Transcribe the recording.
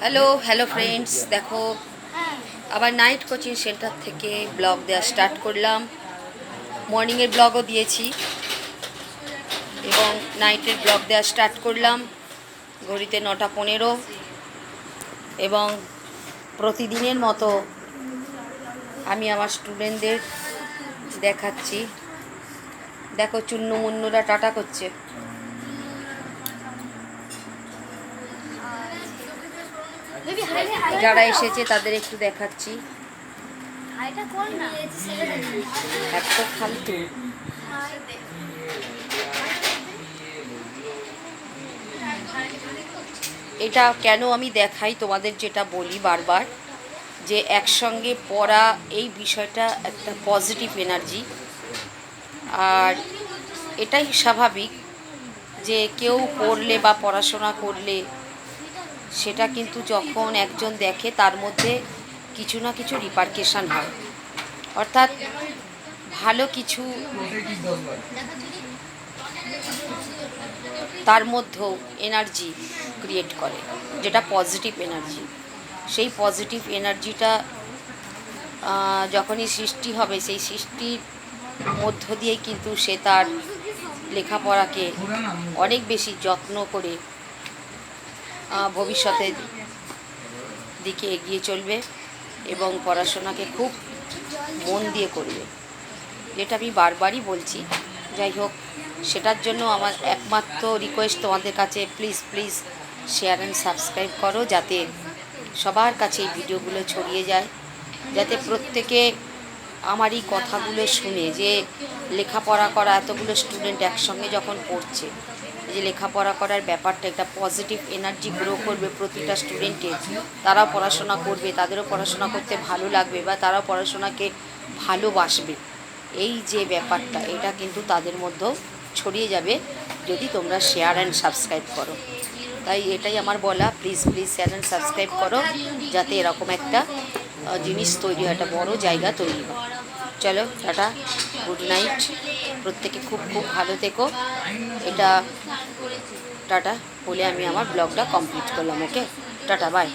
Hello hello friends, দেখো আবার night coaching centre থেকে ব্লগ দেওয়া স্টার্ট করলাম। মর্নিংয়ের ব্লগও দিয়েছি এবং নাইটের ব্লগ দেওয়া স্টার্ট করলাম। ঘড়িতে 9:15 এবং প্রতিদিনের মতো আমি আমার স্টুডেন্টদের দেখাচ্ছি। দেখো চুন্নু মুন্নুরা টাটা করছে। যারা এসেছে তাদের একটু দেখাচ্ছি। এত ফালতু। এটা কেন আমি দেখাই তোমাদের, যেটা বলি বারবার, যে একসঙ্গে পড়া এই বিষয়টা একটা পজিটিভ এনার্জি। আর এটাই স্বাভাবিক যে কেউ পড়লে বা পড়াশোনা করলে সেটা কিন্তু যখন একজন দেখে তার মধ্যে কিছু না কিছু রিপারকেশান হয়, অর্থাৎ ভালো কিছু তার মধ্যেও এনার্জি ক্রিয়েট করে, যেটা পজিটিভ এনার্জি। সেই পজিটিভ এনার্জিটা যখনই সৃষ্টি হবে, সেই সৃষ্টির মধ্য দিয়েই কিন্তু সে তার লেখাপড়াকে অনেক বেশি যত্ন করে ভবিষ্যতের দিকে এগিয়ে চলবে এবং পড়াশোনাকে খুব মন দিয়ে করবে, যেটা আমি বারবারই বলছি। যাই হোক, সেটার জন্য আমার একমাত্র রিকোয়েস্ট তোমাদের কাছে, please please share and subscribe করো, যাতে সবার কাছে এই ভিডিওগুলো ছড়িয়ে যায়, যাতে প্রত্যেকে আমার এই কথাগুলো শুনে যে লেখাপড়া করা, এতগুলো স্টুডেন্ট একসঙ্গে যখন পড়ছে, এই যে লেখাপড়া করার ব্যাপারটা, একটা পজিটিভ এনার্জি গ্রো করবে প্রতিটা স্টুডেন্টের। তারাও পড়াশোনা করবে, তাদেরও পড়াশোনা করতে ভালো লাগবে বা তারাও পড়াশোনাকে ভালোবাসবে। এই যে ব্যাপারটা, এটা কিন্তু তাদের মধ্যেও ছড়িয়ে যাবে যদি তোমরা শেয়ার অ্যান্ড সাবস্ক্রাইব করো। তাই এটাই আমার বলা, please please share and subscribe করো, যাতে এরকম একটা জিনিস তৈরি হয়, একটা বড় জায়গা তৈরি হয়। চলো টাটা, গুড নাইট, প্রত্যেকে খুব খুব ভালো থেকো। এটা টাটা বলে আমি আমার ব্লগটা কমপ্লিট করলাম। ওকে, টাটা, বাই।